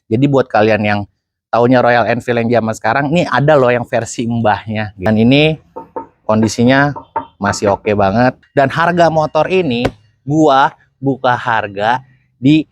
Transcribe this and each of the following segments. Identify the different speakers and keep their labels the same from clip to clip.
Speaker 1: Jadi buat kalian yang taunya Royal Enfield yang zaman sekarang, nih ada loh yang versi mbahnya. Dan ini kondisinya masih oke banget. Dan harga motor ini gua buka harga di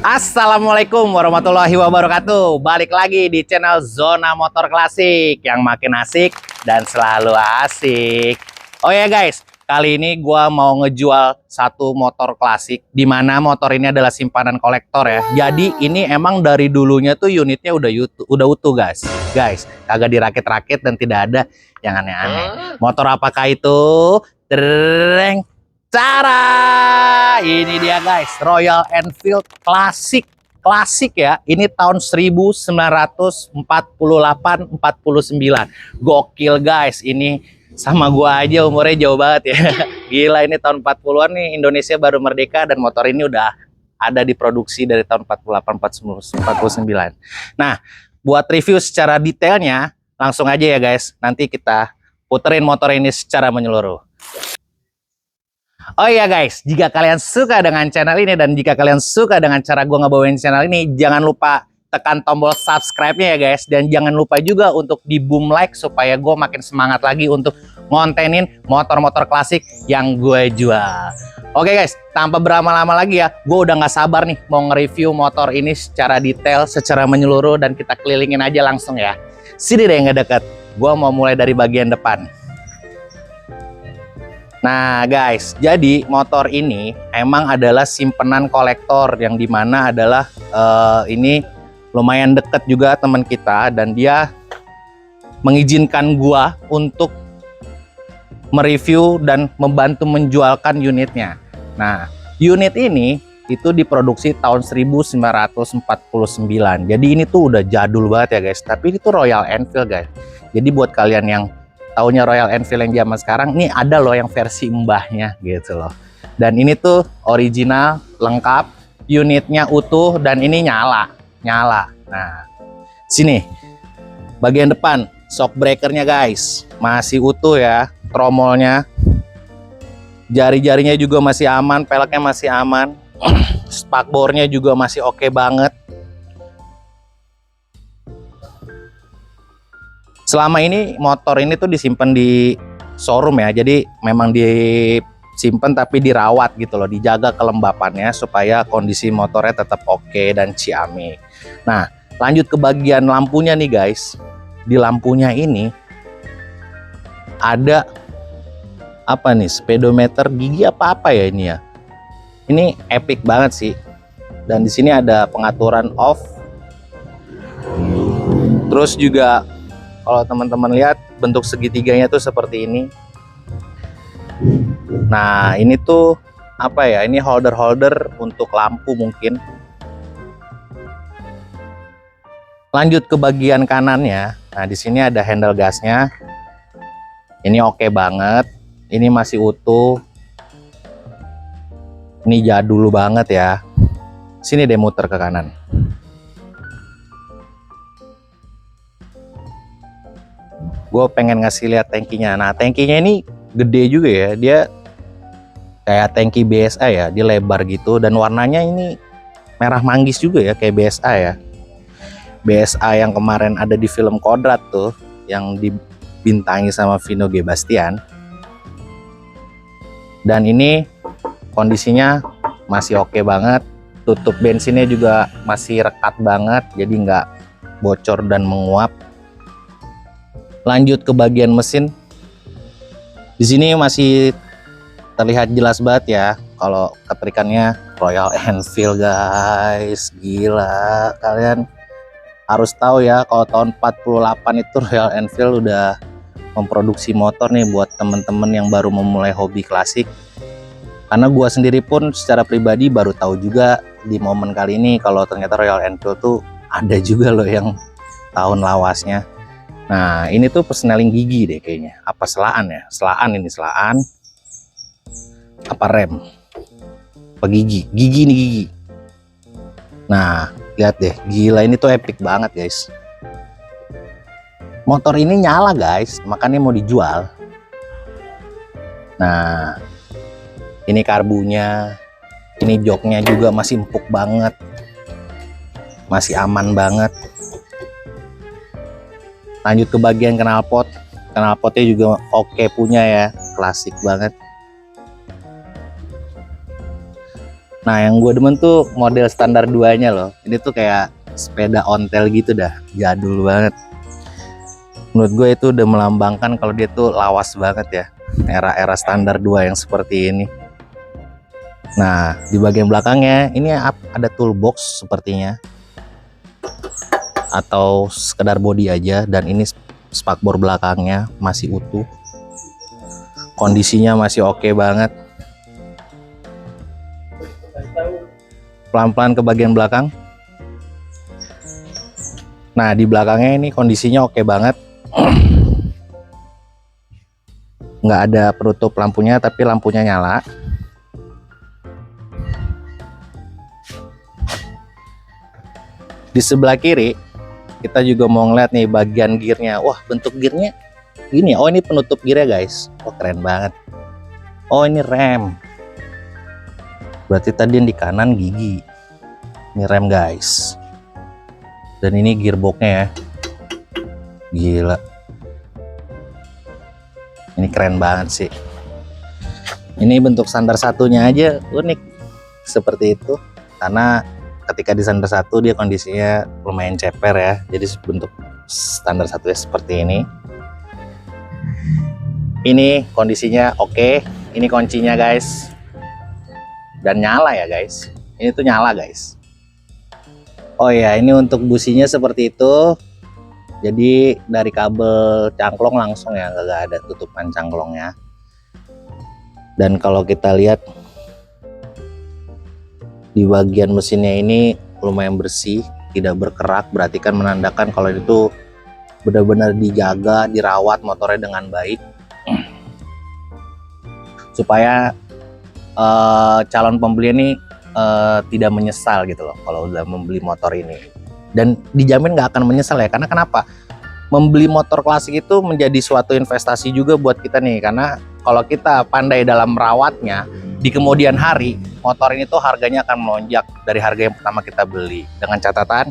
Speaker 1: Assalamualaikum warahmatullahi wabarakatuh. Balik lagi di channel Zona Motor Klasik yang makin asik dan selalu asik. Oh ya guys, kali ini gua mau ngejual satu motor klasik, di mana motor ini adalah simpanan kolektor ya. Jadi ini emang dari dulunya tuh unitnya udah utuh guys. Guys, kagak dirakit-rakit dan tidak ada yang aneh-aneh. Motor apakah itu? Tereng. Cara ini dia guys, Royal Enfield klasik ya. Ini tahun 1948-49. Gokil guys, ini sama gua aja umurnya jauh banget ya. Gila, ini tahun 40-an nih, Indonesia baru merdeka dan motor ini udah ada diproduksi dari tahun 48-49. Nah, buat review secara detailnya langsung aja ya guys. Nanti kita puterin motor ini secara menyeluruh. Oh iya guys, jika kalian suka dengan channel ini dan jika kalian suka dengan cara gue ngebawain channel ini, jangan lupa tekan tombol subscribe-nya ya guys. Dan jangan lupa juga untuk di boom like supaya gue makin semangat lagi untuk ngontenin motor-motor klasik yang gue jual. Oke guys, tanpa berlama-lama lagi ya, gue udah gak sabar nih mau nge-review motor ini secara detail, secara menyeluruh, dan kita kelilingin aja langsung ya. Sini deh yang ngedeket, gue mau mulai dari bagian depan. Nah guys, jadi motor ini emang adalah simpenan kolektor yang dimana adalah ini lumayan deket juga teman kita, dan dia mengizinkan gua untuk mereview dan membantu menjualkan unitnya. Nah, unit ini itu diproduksi tahun 1949. Jadi ini tuh udah jadul banget ya guys, tapi ini tuh Royal Enfield guys. Jadi buat kalian yang taunya Royal Enfield yang zaman sekarang, nih ada loh yang versi mbahnya gitu loh. Dan ini tuh original, lengkap, unitnya utuh, dan ini nyala. Nah, sini bagian depan shock breakernya guys, masih utuh ya, tromolnya, jari-jarinya juga masih aman, peleknya masih aman, spakbornya juga masih oke banget. Selama ini motor ini tuh disimpan di showroom ya, jadi memang disimpan tapi dirawat gitu loh, dijaga kelembapannya supaya kondisi motornya tetap oke dan ciamik. Nah, lanjut ke bagian lampunya nih guys. Di lampunya ini ada apa nih, speedometer gigi apa ya ini ya. Ini epic banget sih. Dan di sini ada pengaturan off. Terus juga kalau teman-teman lihat bentuk segitiganya tuh seperti ini. Nah, ini tuh apa ya? Ini holder untuk lampu mungkin. Lanjut ke bagian kanannya. Nah, di sini ada handle gasnya. Ini oke banget. Ini masih utuh. Ini jadul banget ya. Sini deh muter ke kanan. Gue pengen ngasih lihat tangkinya. Nah, tangkinya ini gede juga ya, dia kayak tangki BSA ya, dia lebar gitu, dan warnanya ini merah manggis juga ya, kayak BSA ya. BSA yang kemarin ada di film Kodrat tuh, yang dibintangi sama Vino G. Bastian. Dan ini kondisinya masih oke banget, tutup bensinnya juga masih rekat banget, jadi nggak bocor dan menguap. Lanjut ke bagian mesin. Di sini masih terlihat jelas banget ya kalau keterikannya Royal Enfield guys. Gila, kalian harus tahu ya kalau tahun 48 itu Royal Enfield udah memproduksi motor nih buat temen-temen yang baru memulai hobi klasik. Karena gua sendiri pun secara pribadi baru tahu juga di momen kali ini kalau ternyata Royal Enfield tuh ada juga loh yang tahun lawasnya. Nah, ini tuh persneling gigi deh kayaknya. Apa selaan ya? Selaan ini, selaan. Apa rem? Apa gigi? Gigi nih, gigi. Nah, lihat deh. Gila, ini tuh epic banget guys. Motor ini nyala guys, makanya mau dijual. Nah, ini karbunya, ini joknya juga masih empuk banget, masih aman banget. Lanjut ke bagian knalpot. Knalpotnya juga oke punya ya, klasik banget. Nah, yang gue demen tuh model standar 2-nya loh. Ini tuh kayak sepeda ontel gitu dah, jadul banget. Menurut gue itu udah melambangkan kalau dia tuh lawas banget ya, era-era standar 2 yang seperti ini. Nah, di bagian belakangnya ini ada toolbox sepertinya, atau sekedar body aja. Dan ini spakbor belakangnya masih utuh, kondisinya masih oke banget. Pelan-pelan ke bagian belakang. Nah, di belakangnya ini kondisinya oke banget. Nggak ada penutup lampunya, tapi lampunya nyala. Di sebelah kiri kita juga mau ngeliat nih bagian gearnya. Wah, bentuk gearnya gini. Oh, ini penutup gearnya guys. Oh, keren banget. Oh, ini rem. Berarti tadi yang di kanan gigi. Ini rem guys. Dan ini gearboxnya ya. Gila. Ini keren banget sih. Ini bentuk standar satunya aja unik seperti itu. Karena ketika di standar 1 dia kondisinya lumayan ceper ya. Jadi bentuk standar satunya seperti ini. Ini kondisinya oke. Ini kuncinya guys. Dan nyala ya guys. Ini tuh nyala guys. Oh ya, ini untuk businya seperti itu. Jadi dari kabel cangklong langsung ya, nggak ada tutupan cangklongnya. Dan kalau kita lihat di bagian mesinnya ini lumayan bersih, tidak berkerak, berarti kan menandakan kalau itu benar-benar dijaga, dirawat motornya dengan baik, supaya calon pembeli ini tidak menyesal gitu loh kalau udah membeli motor ini. Dan dijamin nggak akan menyesal ya, karena kenapa? Membeli motor klasik itu menjadi suatu investasi juga buat kita nih, karena kalau kita pandai dalam merawatnya, di kemudian hari motor ini tuh harganya akan melonjak dari harga yang pertama kita beli. Dengan catatan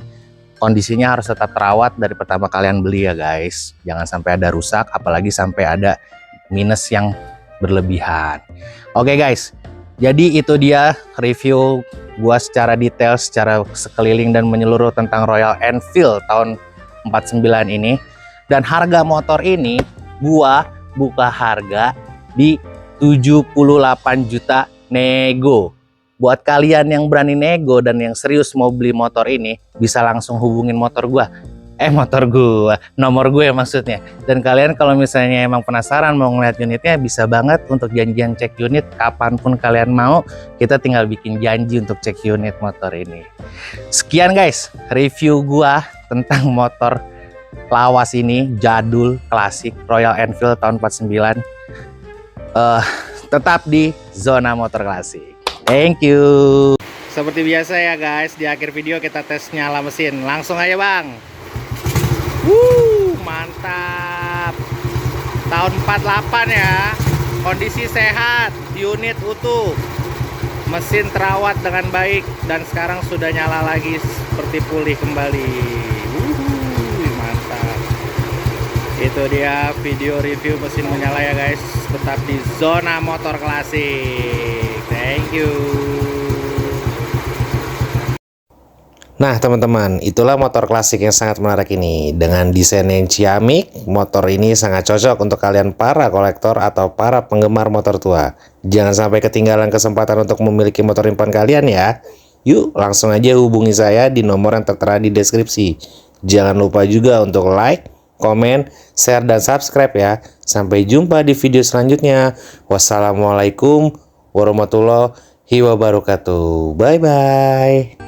Speaker 1: kondisinya harus tetap terawat dari pertama kalian beli ya guys. Jangan sampai ada rusak, apalagi sampai ada minus yang berlebihan. Oke guys, jadi itu dia review gua secara detail, secara sekeliling dan menyeluruh tentang Royal Enfield tahun 49 ini. Dan harga motor ini gua buka harga di 78 juta nego. Buat kalian yang berani nego dan yang serius mau beli motor ini, bisa langsung hubungin nomor gue maksudnya. Dan kalian kalau misalnya emang penasaran mau ngeliat unitnya, bisa banget untuk janjian cek unit kapanpun kalian mau. Kita tinggal bikin janji untuk cek unit motor ini. Sekian guys review gua tentang motor lawas ini, jadul, klasik, Royal Enfield tahun 49. Tetap di Zona Motor Klasik. Thank you. Seperti biasa ya guys, di akhir video kita tes nyala mesin. Langsung aja bang. Mantap. Tahun 48 ya. Kondisi sehat, unit utuh, mesin terawat dengan baik, dan sekarang sudah nyala lagi seperti pulih kembali. Mantap. Itu dia video review mesin menyala ya guys. Tetap di Zona Motor Klasik. Thank you. Nah teman-teman, itulah motor klasik yang sangat menarik ini. Dengan desain yang ciamik, motor ini sangat cocok untuk kalian para kolektor atau para penggemar motor tua. Jangan sampai ketinggalan kesempatan untuk memiliki motor impian kalian ya. Yuk langsung aja hubungi saya di nomor yang tertera di deskripsi. Jangan lupa juga untuk like, komen, share, dan subscribe ya. Sampai jumpa di video selanjutnya. Wassalamualaikum warahmatullahi wabarakatuh. Bye-bye.